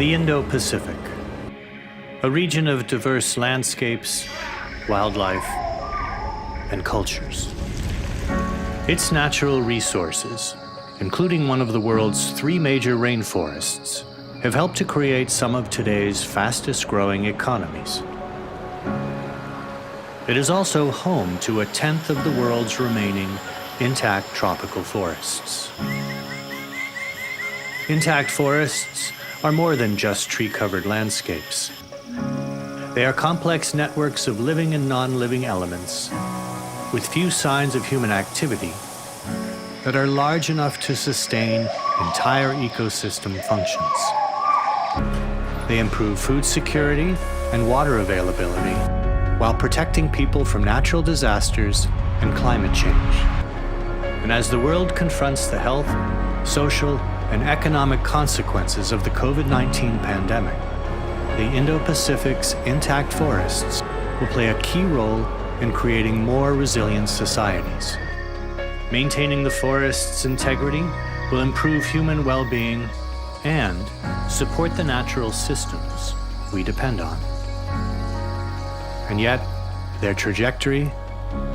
The Indo-Pacific, a region of diverse landscapes, wildlife, and cultures. Its natural resources, including one of the world's 3 major rainforests, have helped to create some of today's fastest-growing economies. It is also home to 1/10 of the world's remaining intact tropical forests. Intact forests are more than just tree-covered landscapes. They are complex networks of living and non-living elements, with few signs of human activity, that are large enough to sustain entire ecosystem functions. They improve food security and water availability while protecting people from natural disasters and climate change. And as the world confronts the health, social, and economic consequences of the COVID-19 pandemic, the Indo-Pacific's intact forests will play a key role in creating more resilient societies. Maintaining the forest's integrity will improve human well-being and support the natural systems we depend on. And yet, their trajectory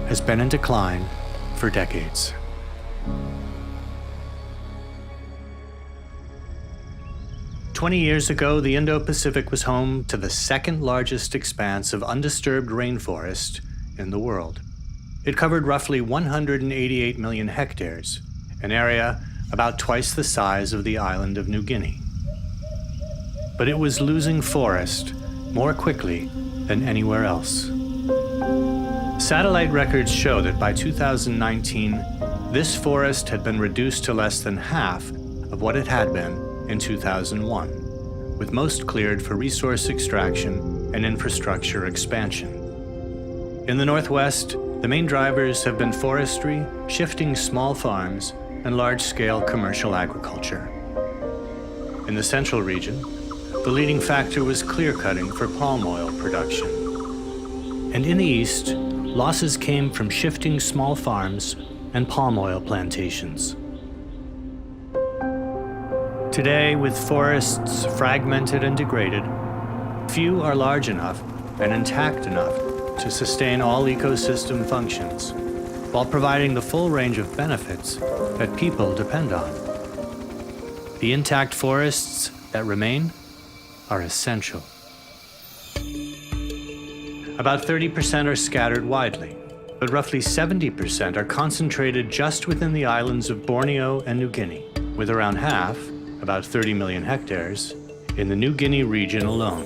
has been in decline for decades. "20 years ago, the Indo-Pacific was home to the second largest expanse of undisturbed rainforest in the world. It covered roughly 188 million hectares, an area about twice the size of the island of New Guinea. But it was losing forest more quickly than anywhere else. Satellite records show that by 2019, this forest had been reduced to less than half of what it had been in 2001, with most cleared for resource extraction and infrastructure expansion. In the Northwest, the main drivers have been forestry, shifting small farms, and large-scale commercial agriculture. In the Central region, the leading factor was clear-cutting for palm oil production. And in the East, losses came from shifting small farms and palm oil plantations. Today, with forests fragmented and degraded, few are large enough and intact enough to sustain all ecosystem functions, while providing the full range of benefits that people depend on. The intact forests that remain are essential. About 30% are scattered widely, but roughly 70% are concentrated just within the islands of Borneo and New Guinea, with around half, about 30 million hectares, in the New Guinea region alone.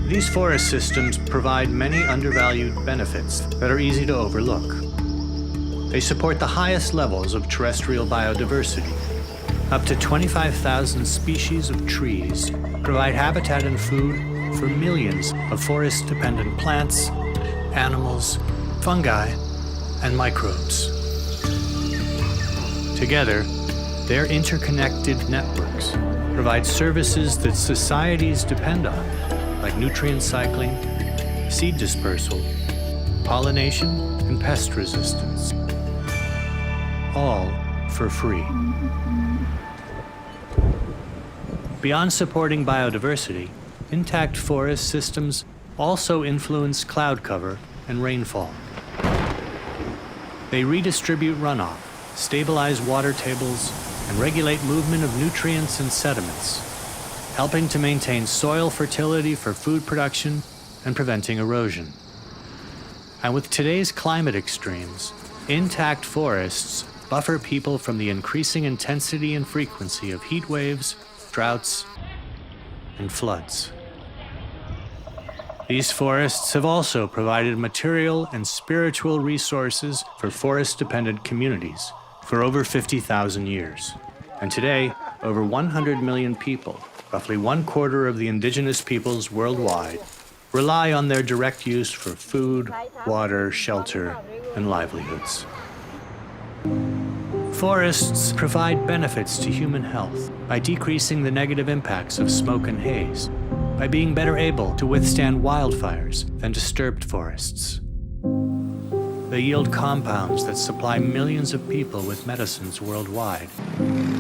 These forest systems provide many undervalued benefits that are easy to overlook. They support the highest levels of terrestrial biodiversity. Up to 25,000 species of trees provide habitat and food for millions of forest-dependent plants, animals, fungi, and microbes. Together, their interconnected networks provide services that societies depend on, like nutrient cycling, seed dispersal, pollination, and pest resistance, all for free. Beyond supporting biodiversity, intact forest systems also influence cloud cover and rainfall. They redistribute runoff, stabilize water tables, and regulate movement of nutrients and sediments, helping to maintain soil fertility for food production and preventing erosion. And with today's climate extremes, intact forests buffer people from the increasing intensity and frequency of heat waves, droughts, and floods. These forests have also provided material and spiritual resources for forest-dependent communities for over 50,000 years. And today, over 100 million people, roughly 1/4 of the indigenous peoples worldwide, rely on their direct use for food, water, shelter, and livelihoods. Forests provide benefits to human health by decreasing the negative impacts of smoke and haze, by being better able to withstand wildfires than disturbed forests. They yield compounds that supply millions of people with medicines worldwide.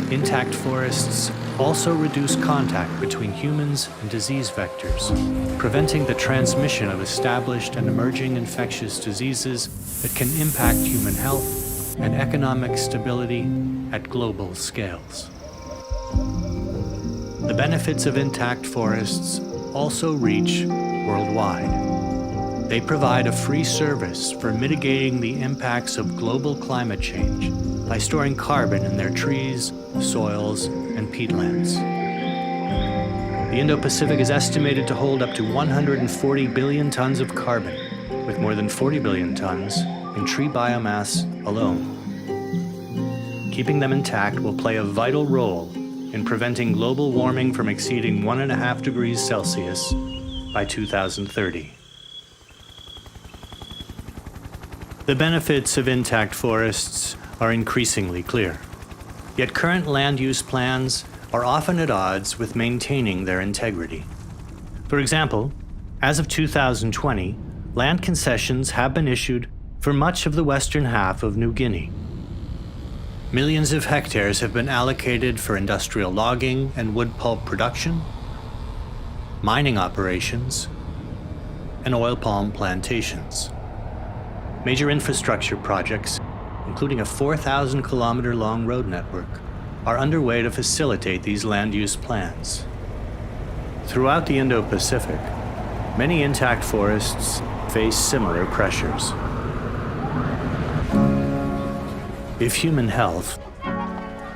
Intact forests also reduce contact between humans and disease vectors, preventing the transmission of established and emerging infectious diseases that can impact human health and economic stability at global scales. The benefits of intact forests also reach worldwide. They provide a free service for mitigating the impacts of global climate change by storing carbon in their trees, soils, and peatlands. The Indo-Pacific is estimated to hold up to 140 billion tons of carbon, with more than 40 billion tons in tree biomass alone. Keeping them intact will play a vital role in preventing global warming from exceeding 1.5 degrees Celsius by 2030. The benefits of intact forests are increasingly clear. Yet current land use plans are often at odds with maintaining their integrity. For example, as of 2020, land concessions have been issued for much of the western half of New Guinea. Millions of hectares have been allocated for industrial logging and wood pulp production, mining operations, and oil palm plantations. Major infrastructure projects, including a 4,000-kilometer-long road network, are underway to facilitate these land use plans. Throughout the Indo-Pacific, many intact forests face similar pressures. If human health,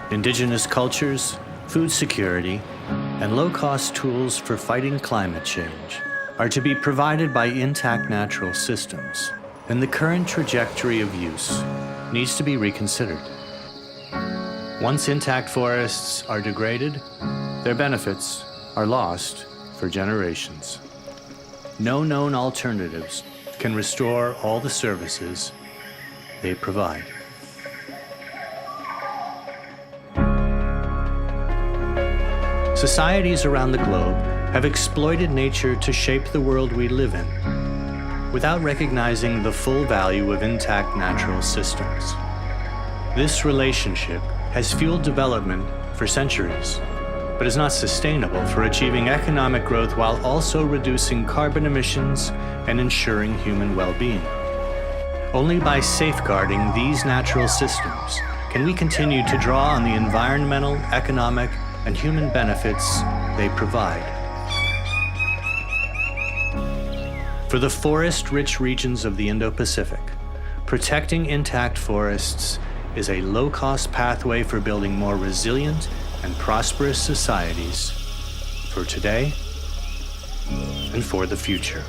indigenous cultures, food security, and low-cost tools for fighting climate change are to be provided by intact natural systems, then the current trajectory of use needs to be reconsidered. Once intact forests are degraded, their benefits are lost for generations. No known alternatives can restore all the services they provide. Societies around the globe have exploited nature to shape the world we live in, without recognizing the full value of intact natural systems. This relationship has fueled development for centuries, but is not sustainable for achieving economic growth while also reducing carbon emissions and ensuring human well-being. Only by safeguarding these natural systems can we continue to draw on the environmental, economic, and human benefits they provide. For the forest-rich regions of the Indo-Pacific, protecting intact forests is a low-cost pathway for building more resilient and prosperous societies for today and for the future.